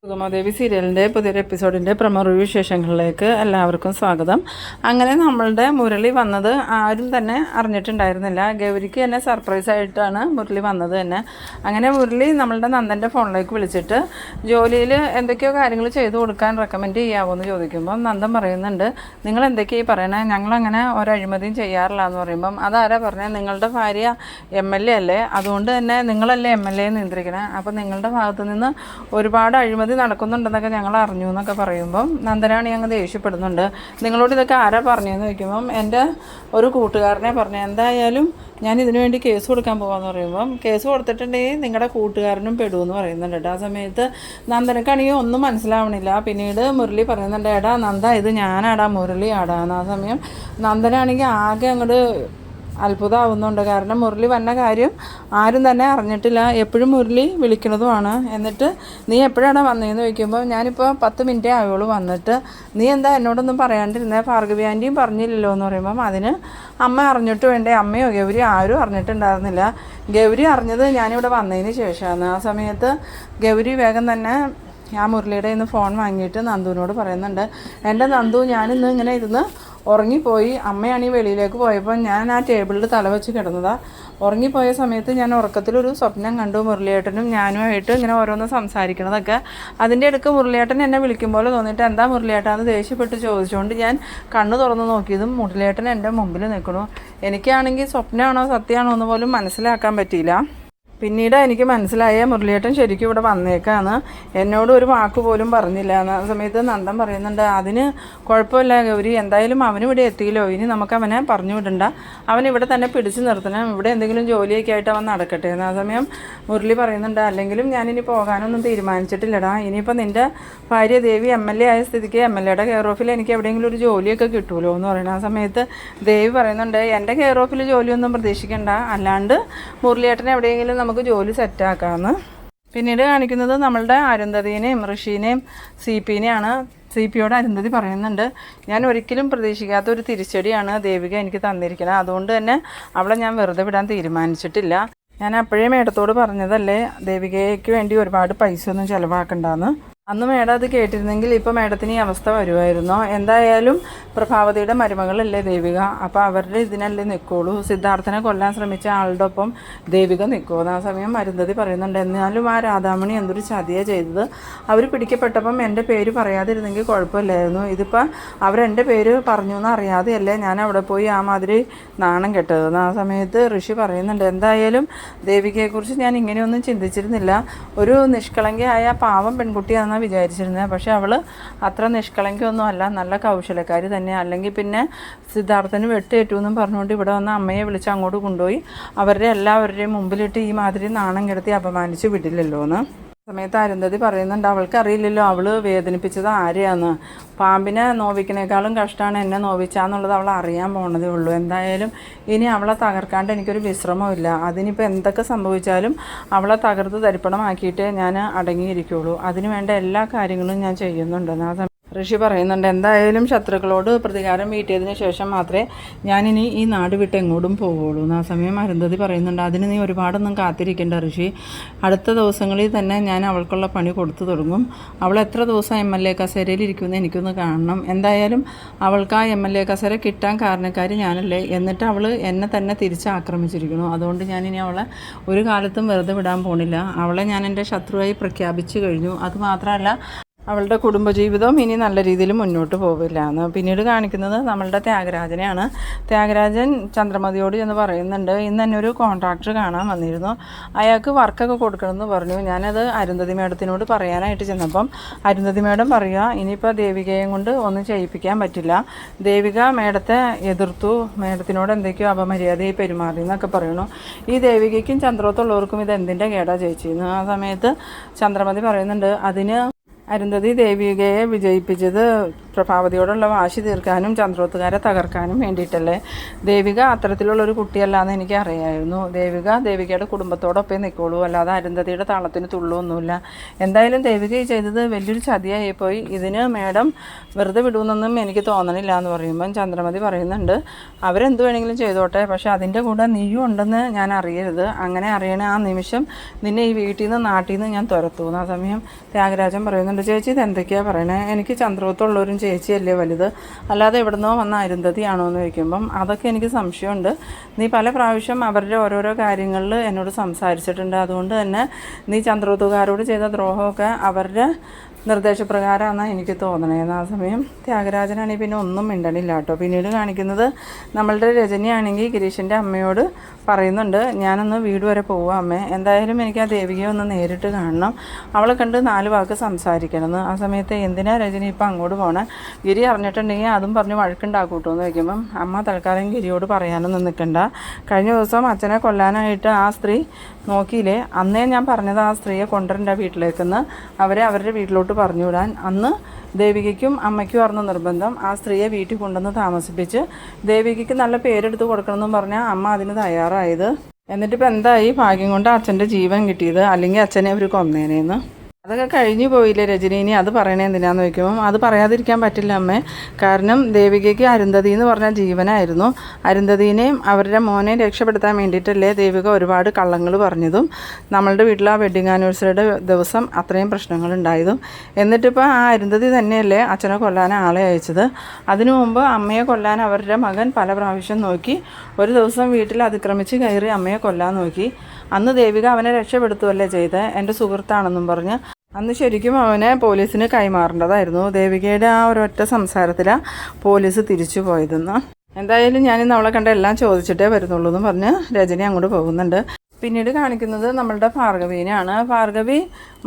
സുഗമാദേവി സീരിയലിൻ്റെ പുതിയൊരു എപ്പിസോഡിൻ്റെ promo review വിശേഷങ്ങളിലേക്ക് എല്ലാവർക്കും സ്വാഗതം. അങ്ങനെ നമ്മളുടെ മുരളി വന്നത് ആരും തന്നെ അറിഞ്ഞിട്ടുണ്ടായിരുന്നില്ല. ഗൗരിക്ക് തന്നെ സർപ്രൈസായിട്ടാണ് മുരളി വന്നത് തന്നെ. അങ്ങനെ മുരളി നമ്മളുടെ നന്ദൻ്റെ ഫോണിലേക്ക് വിളിച്ചിട്ട് ജോലിയിൽ എന്തൊക്കെയോ കാര്യങ്ങൾ ചെയ്തു കൊടുക്കാൻ റെക്കമെൻഡ് ചെയ്യാമോ എന്ന് ചോദിക്കുമ്പം നന്ദൻ പറയുന്നുണ്ട്, നിങ്ങൾ എന്തൊക്കെയാണ് പറയണേ, ഞങ്ങളങ്ങനെ ഒരഴിമതിയും ചെയ്യാറില്ല എന്ന് പറയുമ്പം അതാരാ പറഞ്ഞത്, നിങ്ങളുടെ ഭാര്യ MLA അല്ലേ, അതുകൊണ്ട് തന്നെ നിങ്ങളല്ലേ MLA നിയന്ത്രിക്കണേ, അപ്പോൾ നിങ്ങളുടെ ഭാഗത്തു നിന്ന് ഒരുപാട് അഴിമതി നടക്കുന്നുണ്ടെന്നൊക്കെ ഞങ്ങൾ അറിഞ്ഞു എന്നൊക്കെ പറയുമ്പം നന്ദനാണി അങ്ങ് ദേഷ്യപ്പെടുന്നുണ്ട്. നിങ്ങളോട് ഇതൊക്കെ ആരാ പറഞ്ഞതെന്ന് ചോദിക്കുമ്പം എൻ്റെ ഒരു കൂട്ടുകാരനെ പറഞ്ഞു, എന്തായാലും ഞാൻ ഇതിനു വേണ്ടി കേസ് കൊടുക്കാൻ പോകാമെന്ന് പറയുമ്പം കേസ് കൊടുത്തിട്ടുണ്ടെങ്കിൽ നിങ്ങളുടെ കൂട്ടുകാരനും പെടുമെന്ന് പറയുന്നുണ്ട് കേട്ടോ. ആ സമയത്ത് നന്ദനക്കാണെങ്കിൽ ഒന്നും മനസ്സിലാവണില്ല. പിന്നീട് മുരളി പറയുന്നുണ്ട്, എടാ നന്ദ ഇത് ഞാനാടാ മുരളി ആടാന്ന്. ആ സമയം നന്ദനാണെങ്കിൽ ആകെ അങ്ങോട്ട് അത്ഭുതമാവുന്നുണ്ട്. കാരണം മുരളി വന്ന കാര്യം ആരും തന്നെ അറിഞ്ഞിട്ടില്ല. എപ്പോഴും മുരളി വിളിക്കുന്നതുമാണ്. എന്നിട്ട് നീ എപ്പോഴാണ് വന്നതെന്ന് ചോദിക്കുമ്പോൾ ഞാനിപ്പോൾ 10 മിനിറ്റേ ആവുള്ളൂ വന്നിട്ട്, നീ എന്താ എന്നോടൊന്നും പറയാണ്ടിരുന്നത്, ഭാർഗവി ആൻറ്റിയും പറഞ്ഞില്ലല്ലോ എന്ന് പറയുമ്പം അതിന് അമ്മ അറിഞ്ഞിട്ട് വേണ്ടേ, അമ്മയോ ഗൗരി ആരും അറിഞ്ഞിട്ടുണ്ടായിരുന്നില്ല. ഗൗരി അറിഞ്ഞത് ഞാനിവിടെ വന്നതിന് ശേഷമാണ്. ആ സമയത്ത് ഗൗരി വേഗം തന്നെ ആ മുരളിയുടെ ഇന്ന് ഫോൺ വാങ്ങിയിട്ട് നന്ദുവിനോട് പറയുന്നുണ്ട്, എൻ്റെ നന്ദു ഞാനിന്ന് ഇങ്ങനെ ഇരുന്ന് ഉറങ്ങിപ്പോയി, അമ്മയാണ് ഈ വെളിയിലേക്ക് പോയപ്പോൾ ഞാൻ ആ ടേബിളിൽ തലവെച്ച് കിടന്നതാണ്. ഉറങ്ങിപ്പോയ സമയത്ത് ഞാൻ ഉറക്കത്തിലൊരു സ്വപ്നം കണ്ടു, മുരളിയേട്ടനും ഞാനുമായിട്ട് ഇങ്ങനെ ഓരോന്ന് സംസാരിക്കണതൊക്കെ. അതിൻ്റെ ഇടയ്ക്ക് മുരളിയേട്ടൻ എന്നെ വിളിക്കും പോലെ തോന്നിയിട്ട് എന്താ മുരളിയേട്ടാന്ന് ദേഷ്യപ്പെട്ട് ചോദിച്ചുകൊണ്ട് ഞാൻ കണ്ണ് തുറന്ന് നോക്കിയതും മുരളിയേട്ടൻ എൻ്റെ മുമ്പിൽ നിൽക്കണു. എനിക്കാണെങ്കിൽ സ്വപ്നമാണോ സത്യമാണോ എന്ന് പോലും മനസ്സിലാക്കാൻ പറ്റിയില്ല. പിന്നീട് എനിക്ക് മനസ്സിലായ മുരളിയേട്ടൻ ശരിക്കും ഇവിടെ വന്നേക്കാന്ന്, എന്നോട് ഒരു വാക്ക് പോലും പറഞ്ഞില്ല. ആ സമയത്ത് നന്ദൻ പറയുന്നുണ്ട്, അതിന് കുഴപ്പമില്ല ഗൗരി, എന്തായാലും അവനിവിടെ എത്തിയില്ലോ, ഇനി നമുക്ക് അവനെ പറഞ്ഞു വിടണ്ട, അവൻ ഇവിടെ തന്നെ പിടിച്ചു നിർത്തണം, ഇവിടെ എന്തെങ്കിലും ജോലിയൊക്കെ ആയിട്ട് അവൻ നടക്കട്ടെ എന്ന്. ആ സമയം മുരളി പറയുന്നുണ്ട്, അല്ലെങ്കിലും ഞാനിനി പോകാനൊന്നും തീരുമാനിച്ചിട്ടില്ലടാ, ഇനിയിപ്പോൾ നിൻ്റെ ഭാര്യ ദേവി MLA ആയ സ്ഥിതിക്ക് MLAയുടെ കെയർ ഓഫിൽ എനിക്ക് എവിടെയെങ്കിലും ഒരു ജോലിയൊക്കെ കിട്ടുമല്ലോ എന്ന് പറയുന്നത്. ആ സമയത്ത് ദേവി പറയുന്നുണ്ട്, എൻ്റെ കെയർ ഓഫിൽ ജോലിയൊന്നും പ്രതീക്ഷിക്കേണ്ട, അല്ലാണ്ട് മുരളിയേട്ടനെ എവിടെയെങ്കിലും നമുക്ക് ജോലി സെറ്റാക്കാമെന്ന്. പിന്നീട് കാണിക്കുന്നത് നമ്മളുടെ അരുന്ധതിനെയും ഋഷിനെയും CPനെയാണ്. CPയോട് അരുന്ധതി പറയുന്നുണ്ട്, ഞാൻ ഒരിക്കലും പ്രതീക്ഷിക്കാത്ത ഒരു തിരിച്ചടിയാണ് ദേവിക എനിക്ക് തന്നിരിക്കുന്നത്, അതുകൊണ്ട് തന്നെ അവളെ ഞാൻ വെറുതെ വിടാൻ തീരുമാനിച്ചിട്ടില്ല. ഞാൻ അപ്പോഴേ മേഡത്തോട് പറഞ്ഞതല്ലേ ദേവികയ്ക്ക് വേണ്ടി ഒരുപാട് പൈസ ഒന്നും ചിലവാക്കണ്ടെന്ന്. അന്ന് മേഡം അത് കേട്ടിരുന്നെങ്കിൽ ഇപ്പോൾ മേഡത്തിന് ഈ അവസ്ഥ വരുമായിരുന്നോ. എന്തായാലും പ്രഭാവതിയുടെ മരുമകളല്ലേ ദേവിക, അപ്പോൾ അവരുടെ ഇതിനല്ലേ നിൽക്കുള്ളൂ. സിദ്ധാർത്ഥനെ കൊല്ലാൻ ശ്രമിച്ച ആളുടെ ഒപ്പം ദേവിക നിൽക്കുമോ. ആ സമയം അരുന്ധതി പറയുന്നുണ്ട്, എന്നാലും ആ രാധാമണി എന്തൊരു ചതിയാണ് ചെയ്തത്, അവർ പിടിക്കപ്പെട്ടപ്പം എൻ്റെ പേര് പറയാതിരുന്നെങ്കിൽ കുഴപ്പമില്ലായിരുന്നു, ഇതിപ്പോൾ അവരെൻ്റെ പേര് പറഞ്ഞു എന്ന് അറിയാതെയല്ലേ ഞാൻ അവിടെ പോയി ആ മാതിരി നാണം കെട്ടത്. ആ സമയത്ത് ഋഷി പറയുന്നുണ്ട്, എന്തായാലും ദേവികയെക്കുറിച്ച് ഞാൻ ഇങ്ങനെയൊന്നും ചിന്തിച്ചിരുന്നില്ല, ഒരു നിഷ്കളങ്കയായ പാവം പെൺകുട്ടിയാണെന്ന് വിചാരിച്ചിരുന്നത്, പക്ഷെ അവൾ അത്ര നിഷ്കളങ്കയൊന്നും അല്ല, നല്ല കൗശലക്കാരി തന്നെ. അല്ലെങ്കിൽ പിന്നെ സിദ്ധാർത്ഥന് വെട്ടേറ്റു എന്നും പറഞ്ഞുകൊണ്ട് ഇവിടെ വന്ന് അമ്മയെ വിളിച്ച് അങ്ങോട്ട് കൊണ്ടുപോയി അവരുടെ എല്ലാവരുടെയും മുമ്പിലിട്ട് ഈ മാതിരി നാണം കെടുത്തി അപമാനിച്ച് വിടില്ലല്ലോ എന്ന്. സമയത്ത് അരുന്ധതി പറയുന്നുണ്ട്, അവൾക്കറിയില്ലല്ലോ അവൾ വേദനിപ്പിച്ചത് ആരെയാന്ന്, പാമ്പിനെ നോവിക്കുന്നേക്കാളും കഷ്ടമാണ് എന്നെ നോവിച്ചാന്നുള്ളത് അവൾ അറിയാൻ പോണതേ ഉള്ളൂ. എന്തായാലും ഇനി അവളെ തകർക്കാണ്ട് എനിക്കൊരു വിശ്രമമില്ല, അതിനിപ്പോൾ എന്തൊക്കെ സംഭവിച്ചാലും അവളെ തകർത്ത് തരിപ്പണമാക്കിയിട്ടേ ഞാൻ അടങ്ങിയിരിക്കുള്ളൂ, അതിനുവേണ്ട എല്ലാ കാര്യങ്ങളും ഞാൻ ചെയ്യുന്നുണ്ടെന്ന് ഋഷി പറയുന്നുണ്ട്. എന്തായാലും ശത്രുക്കളോട് പ്രതികാരം വീട്ടിയതിന് ശേഷം മാത്രമേ ഞാനിനി ഈ നാട് വിട്ട് എങ്ങോട്ടും പോവുള്ളൂ. ആ സമയം അരുന്ധതി പറയുന്നുണ്ട്, അതിന് നീ ഒരുപാടൊന്നും കാത്തിരിക്കേണ്ട ഋഷി, അടുത്ത ദിവസങ്ങളിൽ തന്നെ ഞാൻ അവൾക്കുള്ള പണി കൊടുത്തു തുടങ്ങും. അവൾ എത്ര ദിവസം MLA കസേരയിൽ ഇരിക്കുമെന്ന് എനിക്കൊന്ന് കാണണം. എന്തായാലും അവൾക്ക് ആ MLA കസേര കിട്ടാൻ കാരണക്കാരി ഞാനല്ലേ, എന്നിട്ട് അവൾ എന്നെ തന്നെ തിരിച്ചാക്രമിച്ചിരിക്കുന്നു, അതുകൊണ്ട് ഞാനിനി അവളെ ഒരു കാലത്തും വെറുതെ വിടാൻ പോണില്ല. അവളെ ഞാൻ എൻ്റെ ശത്രുവായി പ്രഖ്യാപിച്ചു കഴിഞ്ഞു. അതുമാത്രമല്ല അവളുടെ കുടുംബജീവിതം ഇനി നല്ല രീതിയിൽ മുന്നോട്ട് പോവില്ല എന്ന്. പിന്നീട് കാണിക്കുന്നത് നമ്മളുടെ ത്യാഗരാജനെയാണ്. ത്യാഗരാജൻ ചന്ദ്രമതിയോട് എന്ന് പറയുന്നുണ്ട്, ഇന്ന് തന്നെ ഒരു കോൺട്രാക്ടർ കാണാൻ വന്നിരുന്നു, അയാൾക്ക് വർക്കൊക്കെ കൊടുക്കണമെന്ന് പറഞ്ഞു. ഞാനത് അരുന്ധതി മേഡത്തിനോട് പറയാനായിട്ട് ചെന്നപ്പം അരുന്ധതി മേഡം പറയുക, ഇനിയിപ്പോൾ ദേവികയും കൊണ്ട് ഒന്നും ചെയ്യിപ്പിക്കാൻ പറ്റില്ല, ദേവിക മേഡത്തെ എതിർത്തു, മേഡത്തിനോട് എന്തൊക്കെയോ അപമര്യാദയായി പെരുമാറി എന്നൊക്കെ പറയണു. ഈ ദേവികയ്ക്കും ചന്ദ്രോത്തുള്ളവർക്കും ഇത് എന്തിൻ്റെ കേടാ ചേച്ചിന്ന്. ആ സമയത്ത് ചന്ദ്രമതി പറയുന്നുണ്ട്, അതിന് അരുന്ധതി ദേവികയെ വിജയിപ്പിച്ചത് പ്രഭാവതിയോടുള്ള വാശി തീർക്കാനും ചന്ദ്രോത്തുകാരെ തകർക്കാനും വേണ്ടിയിട്ടല്ലേ. ദേവിക അത്തരത്തിലുള്ളൊരു കുട്ടിയല്ലാന്ന് എനിക്ക് അറിയായിരുന്നു. ദേവികയുടെ കുടുംബത്തോടൊപ്പേ നിൽക്കുള്ളൂ, അല്ലാതെ അരുന്ധതിയുടെ താളത്തിന് തുള്ളൊന്നുമില്ല. എന്തായാലും ദേവിക ചെയ്തത് വലിയൊരു ചതിയായിപ്പോയി. ഇതിന് മേഡം വെറുതെ വിടുമെന്നൊന്നും എനിക്ക് തോന്നണില്ല എന്ന് പറയുമ്പം ചന്ദ്രമതി പറയുന്നുണ്ട്, അവരെന്ത് വേണമെങ്കിലും ചെയ്തോട്ടെ, പക്ഷേ അതിൻ്റെ കൂടെ നീയും ഉണ്ടെന്ന് ഞാൻ അറിയരുത്. അങ്ങനെ അറിയണ ആ നിമിഷം നിന്നെ ഈ വീട്ടിൽ നിന്ന് നാട്ടിൽ നിന്ന് ഞാൻ തുരത്തുന്നു. ആ സമയം ത്യാഗരാജൻ പറയുന്നുണ്ട്, ചേച്ചി ഇത് എന്തൊക്കെയാണ് പറയണേ, എനിക്ക് ചന്ദ്രോത്തുള്ളവരും ചേച്ചിയല്ലേ വലുത്, അല്ലാതെ എവിടുന്നോ വന്ന അരുന്ധതിയാണോ എന്ന് ചോദിക്കുമ്പം അതൊക്കെ എനിക്ക് സംശയമുണ്ട്. നീ പല പ്രാവശ്യം അവരുടെ ഓരോരോ കാര്യങ്ങളിൽ എന്നോട് സംസാരിച്ചിട്ടുണ്ട്. അതുകൊണ്ട് തന്നെ നീ ചന്ദ്രോത്തുകാരോട് ചെയ്ത ദ്രോഹമൊക്കെ അവരുടെ നിർദ്ദേശപ്രകാരമാണ് എനിക്ക് തോന്നണേന്ന്. ആ സമയം ത്യാഗരാജനാണെങ്കിൽ പിന്നെ ഒന്നും മിണ്ടണില്ല കേട്ടോ. പിന്നീട് കാണിക്കുന്നത് നമ്മളുടെ രജനിയാണെങ്കിൽ ഗിരീഷിൻ്റെ അമ്മയോട് പറയുന്നുണ്ട്, ഞാനൊന്ന് വീട് വരെ പോവാം അമ്മേ, എന്തായാലും എനിക്ക് ആ ദേവികയെ ഒന്ന് നേരിട്ട് കാണണം, അവളെ കണ്ട് 4 വാക്ക് സംസാരിക്കണമെന്ന്. ആ സമയത്ത് എന്തിനാ രജനി ഇപ്പം അങ്ങോട്ട് പോകണേ, ഗിരി അറിഞ്ഞിട്ടുണ്ടെങ്കിൽ അതും പറഞ്ഞ് വഴക്കുണ്ടാക്കൂട്ടോ എന്ന് വയ്ക്കുമ്പം അമ്മ തൽക്കാലം ഗിരിയോട് പറയാനൊന്നും നിൽക്കണ്ട. കഴിഞ്ഞ ദിവസം അച്ഛനെ കൊല്ലാനായിട്ട് ആ സ്ത്രീ നോക്കിയില്ലേ, അന്നേ ഞാൻ പറഞ്ഞത് ആ സ്ത്രീയെ കൊണ്ടുവരേണ്ട വീട്ടിലേക്കെന്ന്, അവരെ അവരുടെ വീട്ടിലോട്ട് പറഞ്ഞുവിടാൻ. അന്ന് ദേവികയ്ക്കും അമ്മയ്ക്കും ആയിരുന്നു നിർബന്ധം ആ സ്ത്രീയെ വീട്ടിൽ കൊണ്ടുവന്ന് താമസിപ്പിച്ച് ദേവികയ്ക്ക് നല്ല പേരെടുത്ത് കൊടുക്കണമെന്നും പറഞ്ഞാൽ അമ്മ അതിന് തയ്യാറായത്. എന്നിട്ടിപ്പോൾ എന്തായി, ഭാഗ്യം കൊണ്ട് അച്ഛൻ്റെ ജീവൻ കിട്ടിയത്, അല്ലെങ്കിൽ അച്ഛനെ അവർ കൊന്നേനേന്ന്. അതൊക്കെ കഴിഞ്ഞു പോയില്ലേ രജനി, ഇനി അത് പറയണേ എന്തിനാന്ന് ചോദിക്കുമ്പം അത് പറയാതിരിക്കാൻ പറ്റില്ല അമ്മേ, കാരണം ദേവികയ്ക്ക് അരുന്ധതി എന്ന് പറഞ്ഞാൽ ജീവനായിരുന്നു. അരുന്ധതിനെയും അവരുടെ മോനെയും രക്ഷപ്പെടുത്താൻ വേണ്ടിയിട്ടല്ലേ ദേവിക ഒരുപാട് കള്ളങ്ങൾ പറഞ്ഞതും നമ്മളുടെ വീട്ടിൽ ആ വെഡ്ഡിങ് ആനിവേഴ്സറിയുടെ ദിവസം അത്രയും പ്രശ്നങ്ങളുണ്ടായതും. എന്നിട്ടിപ്പോൾ ആ അരുന്ധതി തന്നെയല്ലേ അച്ഛനെ കൊല്ലാൻ ആളെ അയച്ചത്. അതിനു മുമ്പ് അമ്മയെ കൊല്ലാൻ അവരുടെ മകൻ പല പ്രാവശ്യം നോക്കി. ഒരു ദിവസം വീട്ടിൽ അതിക്രമിച്ച് കയറി അമ്മയെ കൊല്ലാൻ നോക്കി. അന്ന് ദേവിക അവനെ രക്ഷപ്പെടുത്തുകയല്ലേ ചെയ്ത്, എൻ്റെ സുഹൃത്താണെന്നും പറഞ്ഞ്. അന്ന് ശരിക്കും അവനെ പോലീസിന് കൈമാറേണ്ടതായിരുന്നു. ദേവികയുടെ ആ ഒരൊറ്റ സംസാരത്തിലാണ് പോലീസ് തിരിച്ചു പോയതെന്ന്. എന്തായാലും ഞാനിന്ന് അവളെ കണ്ട എല്ലാം ചോദിച്ചിട്ടേ വരുന്നുള്ളൂ എന്ന് പറഞ്ഞ് രജനി അങ്ങോട്ട് പോകുന്നുണ്ട്. പിന്നീട് കാണിക്കുന്നത് നമ്മളുടെ ഭാർഗവീനെയാണ്. ഭാർഗവി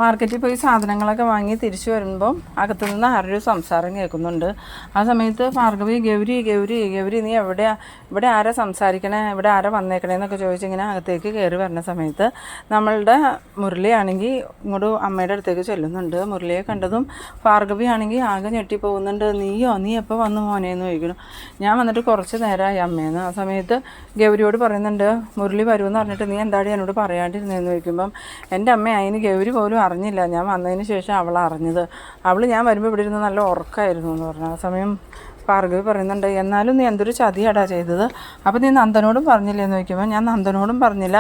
മാർക്കറ്റിൽ പോയി സാധനങ്ങളൊക്കെ വാങ്ങി തിരിച്ചു വരുമ്പം അകത്തുനിന്ന് ആരൊരു സംസാരം കേൾക്കുന്നുണ്ട്. ആ സമയത്ത് ഭാർഗവി ഗൗരി ഗൗരി ഗൗരി നീ ഇവിടെ ആരാ സംസാരിക്കണേ, ഇവിടെ ആരാ വന്നേക്കണേന്നൊക്കെ ചോദിച്ചിങ്ങനെ അകത്തേക്ക് കയറി വരുന്ന സമയത്ത് നമ്മളുടെ മുരളിയാണെങ്കിൽ ഇങ്ങോട്ട് അമ്മയുടെ അടുത്തേക്ക് ചെല്ലുന്നുണ്ട്. മുരളിയെ കണ്ടതും ഭാർഗവി ആണെങ്കിൽ ആകെ ഞെട്ടിപ്പോകുന്നുണ്ട്. നീ എപ്പോൾ വന്നു മോനേന്ന് ചോദിക്കണം. ഞാൻ വന്നിട്ട് കുറച്ച് നേരമായി അമ്മേന്ന്. ആ സമയത്ത് ഗൗരിയോട് പറയുന്നുണ്ട്, മുരളി വരുമെന്ന് പറഞ്ഞിട്ട് നീ എന്താ എന്നോട് പറയാണ്ടിരുന്നതെന്ന് ചോദിക്കുമ്പം എൻ്റെ അമ്മ അതിന് ഗൗരി പോലും അറിഞ്ഞില്ല, ഞാൻ വന്നതിന് ശേഷം അവൾ അറിഞ്ഞത്. ഞാൻ വരുമ്പോൾ ഇവിടെ ഇരുന്ന് നല്ല ഉറക്കമായിരുന്നു എന്ന് പറഞ്ഞു. ആ സമയം ഭാർഗവി പറയുന്നുണ്ട്, എന്നാലും നീ എന്തൊരു ചതിയാടാ ചെയ്തത്, അപ്പോൾ നീ നന്ദനോടും പറഞ്ഞില്ലേന്ന് ചോദിക്കുമ്പോൾ ഞാൻ നന്ദനോടും പറഞ്ഞില്ല,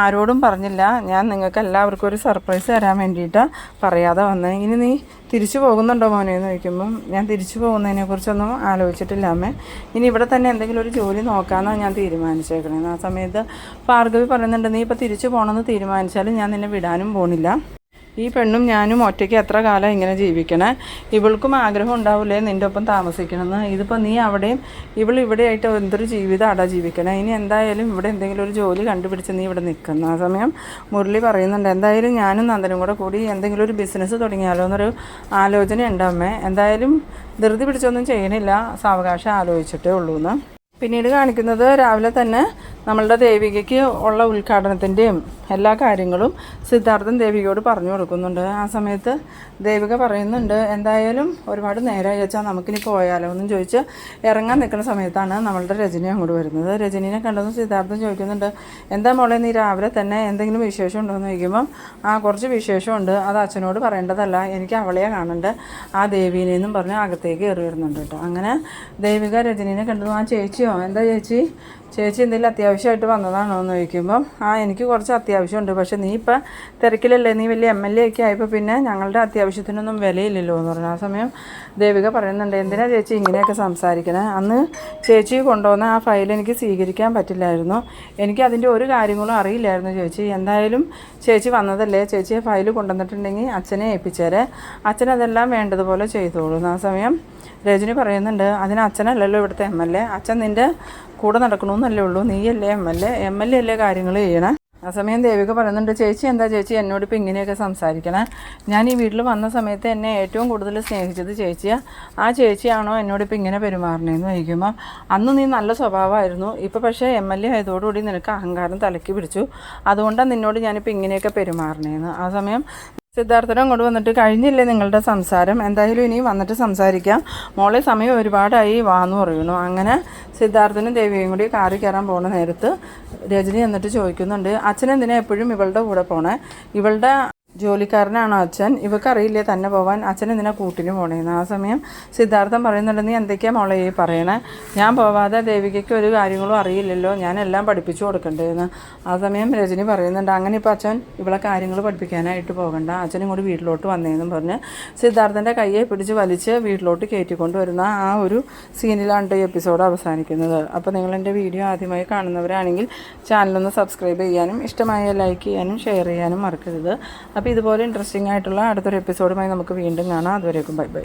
ആരോടും പറഞ്ഞില്ല, ഞാൻ നിങ്ങൾക്ക് എല്ലാവർക്കും ഒരു സർപ്രൈസ് തരാൻ വേണ്ടിയിട്ടാണ് പറയാതെ വന്നത്. ഇനി നീ തിരിച്ചു പോകുന്നുണ്ടോ മോനെ എന്ന് ചോദിക്കുമ്പം ഞാൻ തിരിച്ചു പോകുന്നതിനെക്കുറിച്ചൊന്നും ആലോചിച്ചിട്ടില്ല അമ്മേ, ഇനി ഇവിടെ തന്നെ എന്തെങ്കിലും ഒരു ജോലി നോക്കാമെന്നാണ് ഞാൻ തീരുമാനിച്ചേക്കണേന്ന്. ആ സമയത്ത് ഭാർഗവി പറയുന്നുണ്ട്, നീ ഇപ്പോൾ തിരിച്ചു പോകണമെന്ന് തീരുമാനിച്ചാലും ഞാൻ നിന്നെ വിടാനും പോണില്ല. ഈ പെണ്ണും ഞാനും ഒറ്റയ്ക്ക് എത്ര കാലം ഇങ്ങനെ ജീവിക്കണേ, ഇവൾക്കും ആഗ്രഹം ഉണ്ടാവില്ലേ നിൻ്റെ ഒപ്പം താമസിക്കണമെന്ന്. ഇതിപ്പോൾ നീ അവിടെയും ഇവിടെയായിട്ട് എന്തൊരു ജീവിതം ജീവിക്കണേ. ഇനി എന്തായാലും ഇവിടെ എന്തെങ്കിലും ഒരു ജോലി കണ്ടുപിടിച്ച് നീ ഇവിടെ നിൽക്കുന്നു. ആ സമയം മുരളി പറയുന്നുണ്ട്, എന്തായാലും ഞാനും നന്ദനും കൂടി എന്തെങ്കിലും ഒരു ബിസിനസ് തുടങ്ങിയാലോ എന്നൊരു ആലോചന ഉണ്ട് അമ്മേ. എന്തായാലും ധൃതി പിടിച്ചൊന്നും ചെയ്യണില്ല, സാവകാശം ആലോചിച്ചിട്ടേ ഉള്ളൂ എന്ന്. പിന്നീട് കാണിക്കുന്നത് രാവിലെ തന്നെ നമ്മളുടെ ദേവികയ്ക്ക് ഉള്ള ഉദ്ഘാടനത്തിൻ്റെയും എല്ലാ കാര്യങ്ങളും സിദ്ധാർത്ഥൻ ദേവികയോട് പറഞ്ഞു കൊടുക്കുന്നുണ്ട്. ആ സമയത്ത് ദേവിക പറയുന്നുണ്ട്, എന്തായാലും ഒരുപാട് നേരമായി വെച്ചാൽ നമുക്കിനി പോയാലോ എന്നും ചോദിച്ച് ഇറങ്ങാൻ നിൽക്കുന്ന സമയത്താണ് നമ്മളുടെ രജനി അങ്ങോട്ട് വരുന്നത്. രജനീനെ കണ്ടതും സിദ്ധാർത്ഥൻ ചോദിക്കുന്നുണ്ട്, എന്താ മോളെ നീ രാവിലെ തന്നെ എന്തെങ്കിലും വിശേഷം ഉണ്ടോ എന്ന് ചോദിക്കുമ്പം കുറച്ച് വിശേഷമുണ്ട്, അത് അച്ഛനോട് പറയേണ്ടതല്ല, എനിക്ക് അവളെയെ കാണണ്ട്, ആ ദേവീനെന്നും പറഞ്ഞ് അകത്തേക്ക് കയറി വരുന്നുണ്ട് കേട്ടോ. അങ്ങനെ ദേവിക രജനീനെ കണ്ടതും, ആ ചേച്ചിയോ എന്താ ചേച്ചി എന്തെങ്കിലും അത്യാവശ്യമായിട്ട് വന്നതാണോ എന്ന് ചോദിക്കുമ്പം എനിക്ക് കുറച്ച് അത്യാവശ്യമുണ്ട്, പക്ഷേ നീ ഇപ്പം തിരക്കിലല്ലേ, നീ വലിയ MLA ഒക്കെ ആയപ്പോൾ പിന്നെ ഞങ്ങളുടെ അത്യാവശ്യത്തിനൊന്നും വിലയില്ലല്ലോ എന്ന് പറഞ്ഞു. ആ സമയം ദേവിക പറയുന്നുണ്ട്, എന്തിനാ ചേച്ചി ഇങ്ങനെയൊക്കെ സംസാരിക്കണേ, അന്ന് ചേച്ചി കൊണ്ടുവന്ന ആ ഫയൽ എനിക്ക് സ്വീകരിക്കാൻ പറ്റില്ലായിരുന്നു, എനിക്ക് അതിൻ്റെ ഒരു കാര്യങ്ങളും അറിയില്ലായിരുന്നു ചേച്ചി. എന്തായാലും ചേച്ചി വന്നതല്ലേ, ചേച്ചിയെ ഫയൽ കൊണ്ടുവന്നിട്ടുണ്ടെങ്കിൽ അച്ഛനെ ഏൽപ്പിച്ചേരെ, അച്ഛനതെല്ലാം വേണ്ടതുപോലെ ചെയ്തോളൂ. ആ സമയം രജനി പറയുന്നുണ്ട്, അതിന് അച്ഛനല്ലല്ലോ ഇവിടുത്തെ MLA, അച്ഛൻ നിൻ്റെ കൂടെ നടക്കണമെന്നല്ലേ ഉള്ളൂ, നീയല്ലേ MLA അല്ലേ കാര്യങ്ങൾ ചെയ്യണേ. ആ സമയം ദേവിക പറയുന്നുണ്ട്, ചേച്ചി എന്താ ചേച്ചി എന്നോടിപ്പോൾ ഇങ്ങനെയൊക്കെ സംസാരിക്കണേ, ഞാൻ ഈ വീട്ടിൽ വന്ന സമയത്ത് എന്നെ ഏറ്റവും കൂടുതൽ സ്നേഹിച്ചത് ചേച്ചിയാണ്, ആ ചേച്ചിയാണോ എന്നോടിപ്പോൾ ഇങ്ങനെ പെരുമാറണേന്ന് ചോദിക്കുമ്പോൾ അന്ന് നീ നല്ല സ്വഭാവമായിരുന്നു, ഇപ്പോൾ പക്ഷേ MLA ആയതോടുകൂടി നിനക്ക് അഹങ്കാരം തലയ്ക്ക് പിടിച്ചു, അതുകൊണ്ടാണ് നിന്നോട് ഞാനിപ്പോൾ ഇങ്ങനെയൊക്കെ പെരുമാറണേന്ന്. ആ സമയം സിദ്ധാർത്ഥനും അങ്ങോട്ട് വന്നിട്ട് കഴിഞ്ഞില്ലേ നിങ്ങളുടെ സംസാരം, എന്തായാലും ഇനി വന്നിട്ട് സംസാരിക്കാം, മോളെ സമയം ഒരുപാടായി വാന്ന് പറയുന്നു. അങ്ങനെ സിദ്ധാർത്ഥനും ദേവിയും കൂടി കാറിൽ കയറാൻ പോകുന്ന നേരത്ത് രജനി എന്നിട്ട് ചോദിക്കുന്നുണ്ട്, അച്ഛനെന്തിനാ എപ്പോഴും ഇവളുടെ കൂടെ പോണേ, ഇവളുടെ ജോലിക്കാരനാണോ അച്ഛൻ, ഇവക്കറിയില്ലേ തന്നെ പോവാൻ, അച്ഛൻ എന്തിനാ കൂട്ടിന് പോണേന്ന്. ആ സമയം സിദ്ധാർത്ഥൻ പറയുന്നുണ്ട്, നീ എന്തൊക്കെയാണ് മോളെ ഈ പറയണേ, ഞാൻ പോവാതെ ദേവികയ്ക്ക് ഒരു കാര്യങ്ങളും അറിയില്ലല്ലോ, ഞാൻ എല്ലാം പഠിപ്പിച്ചു കൊടുക്കണ്ടേന്ന്. ആ സമയം രജനി പറയുന്നുണ്ട്, അങ്ങനെ ഇപ്പോൾ അച്ഛൻ ഇവളെ കാര്യങ്ങൾ പഠിപ്പിക്കാനായിട്ട് പോകണ്ട, അച്ഛനും കൂടി വീട്ടിലോട്ട് വന്നേന്നും പറഞ്ഞ് സിദ്ധാർത്ഥൻ്റെ കയ്യെ പിടിച്ച് വലിച്ച് വീട്ടിലോട്ട് കയറ്റിക്കൊണ്ട് വരുന്ന ആ ഒരു സീനിലാണ് ഈ എപ്പിസോഡ് അവസാനിക്കുന്നത്. അപ്പോൾ നിങ്ങൾ എൻ്റെ വീഡിയോ ആദ്യമായി കാണുന്നവരാണെങ്കിൽ ചാനലൊന്ന് സബ്സ്ക്രൈബ് ചെയ്യാനും ഇഷ്ടമായ ലൈക്ക് ചെയ്യാനും ഷെയർ ചെയ്യാനും മറക്കരുത്. അപ്പോൾ ഇതുപോലെ ഇൻട്രസ്റ്റിംഗ് ആയിട്ടുള്ള അടുത്തൊരു എപ്പിസോഡുമായി നമുക്ക് വീണ്ടും കാണാം. അതുവരേക്കും ബൈ ബൈ.